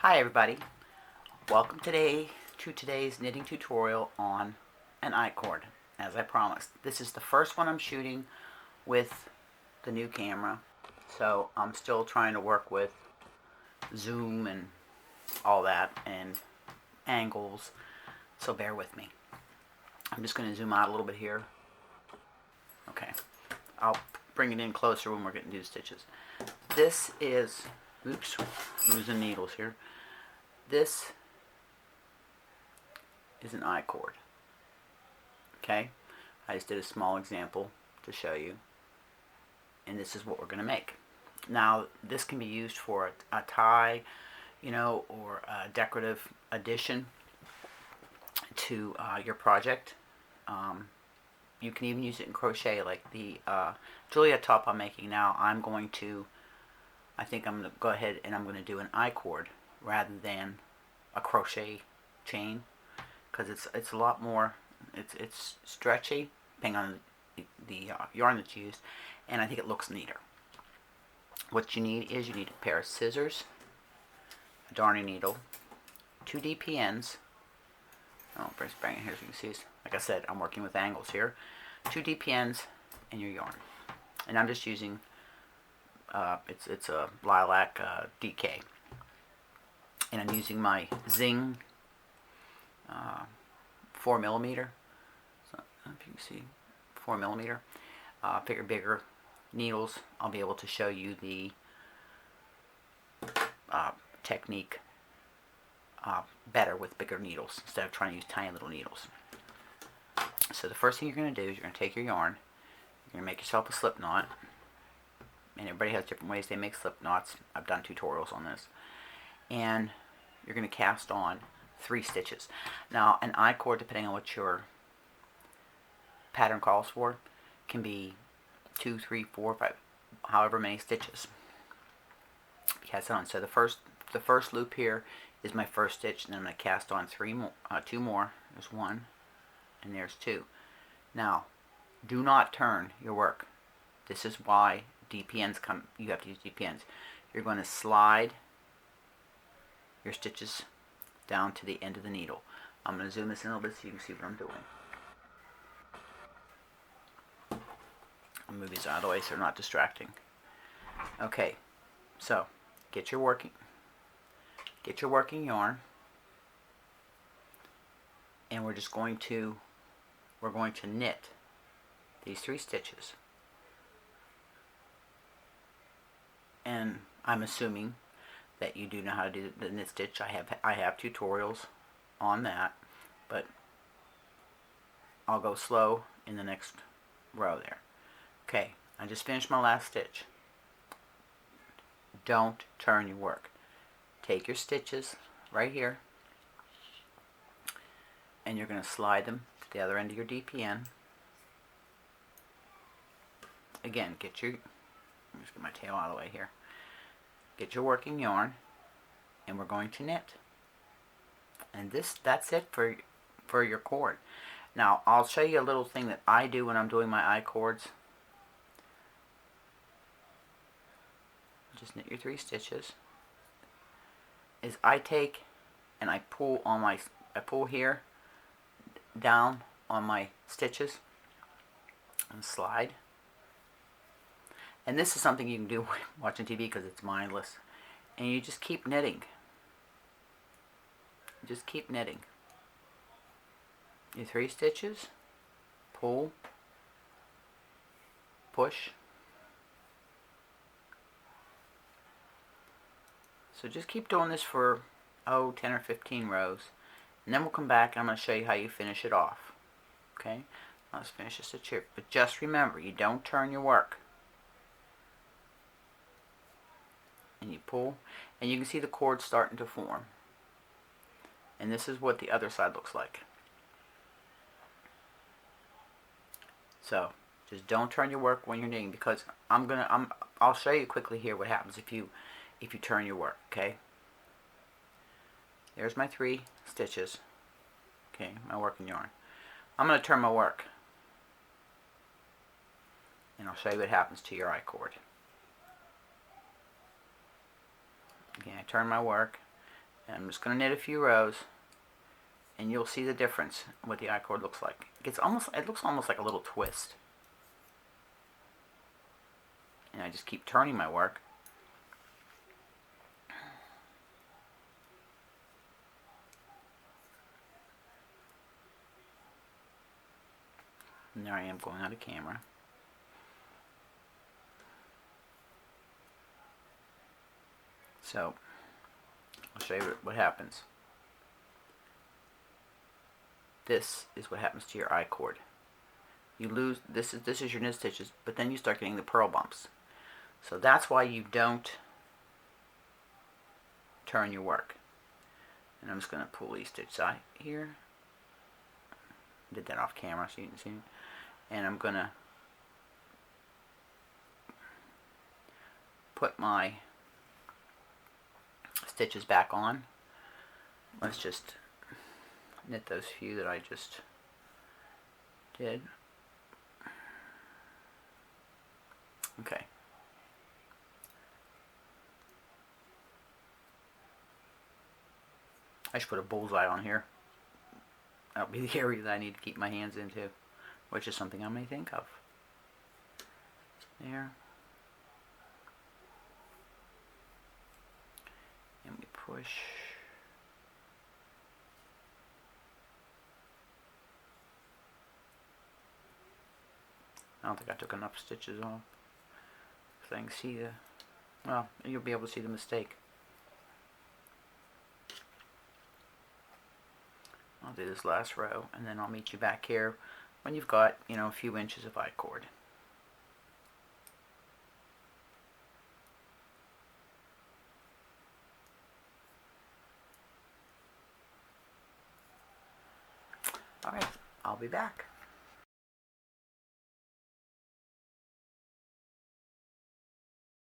Hi everybody, welcome to today's knitting tutorial on an I-cord, as I promised. This is the first one I'm shooting with the new camera, so I'm still trying to work with zoom and all that and angles, so bear with me. I'm just going to zoom out a little bit here. Okay, I'll bring it in closer when we're getting to the stitches. This is, oops, losing needles here. This is an I-cord. Okay, I just did a small example to show you, and this is what we're going to make. Now, this can be used for a tie, or a decorative addition to your project. You can even use it in crochet, like the Juliet top I'm making now. I think I'm going to go ahead and I'm going to do an I-cord rather than a crochet chain, because it's a lot more, it's stretchy depending on the yarn that's used, and I think it looks neater. What you need is a pair of scissors, a darning needle, 2 DPNs. I'll bring it here so you can see. Like I said, I'm working with angles here. 2 DPNs and your yarn, and I'm just using it's a lilac DK, and I'm using my Zing 4mm. So if you can see, 4mm. Bigger needles. I'll be able to show you the technique better with bigger needles instead of trying to use tiny little needles. So the first thing you're going to do is you're going to take your yarn, you're going to make yourself a slip knot, and everybody has different ways they make slip knots. I've done tutorials on this. And you're going to cast on 3 stitches. Now, an I-cord, depending on what your pattern calls for, can be 2, 3, 4, 5, however many stitches. Cast on. So the first loop here is my first stitch, and then I'm going to cast on 2 more. There's 1, and there's 2. Now, do not turn your work. This is why DPNs come. You have to use DPNs. You're going to slide your stitches down to the end of the needle. I'm going to zoom this in a little bit so you can see what I'm doing. I'll move these out of the way so they're not distracting. Okay, so get your working yarn, and we're going to knit these 3 stitches. And I'm assuming that you do know how to do the knit stitch. I have tutorials on that, but I'll go slow in the next row there. Okay, I just finished my last stitch. Don't turn your work. Take your stitches right here, and you're going to slide them to the other end of your DPN. Again, let me just get my tail out of the way here. Get your working yarn, and we're going to knit. And that's it for your cord. Now, I'll show you a little thing that I do when I'm doing my I-cords. Just knit your 3 stitches. Is I take and I pull here down on my stitches and slide. And this is something you can do watching TV because it's mindless. And you just keep knitting. Just keep knitting. Your 3 stitches, pull, push. So just keep doing this for 10 or 15 rows. And then we'll come back and I'm going to show you how you finish it off. Okay? Let's finish this stitch here. But just remember, you don't turn your work. And you pull, and you can see the cord starting to form. And this is what the other side looks like. So just don't turn your work when you're knitting, because I'll show you quickly here what happens if you turn your work. Okay, there's my 3 stitches. Okay, my working yarn. I'm going to turn my work, and I'll show you what happens to your I-cord. Again, I turn my work, And I'm just going to knit a few rows, and you'll see the difference in what the I-cord looks like. It looks almost like a little twist. And I just keep turning my work. And there I am going out of camera. So, I'll show you what happens. This is what happens to your I-cord. You lose, this is your knit stitches, but then you start getting the purl bumps. So that's why you don't turn your work. And I'm just going to pull these stitches out here. Did that off camera so you can see it. And I'm going to put my stitches back on. Let's just knit those few that I just did. Okay. I should put a bullseye on here. That'll be the area that I need to keep my hands into, which is something I may think of. There. And we push. I don't think I took enough stitches off. So I can see the, well, you'll be able to see the mistake. I'll do this last row, and then I'll meet you back here when you've got, you know, a few inches of I-cord. Alright, I'll be back.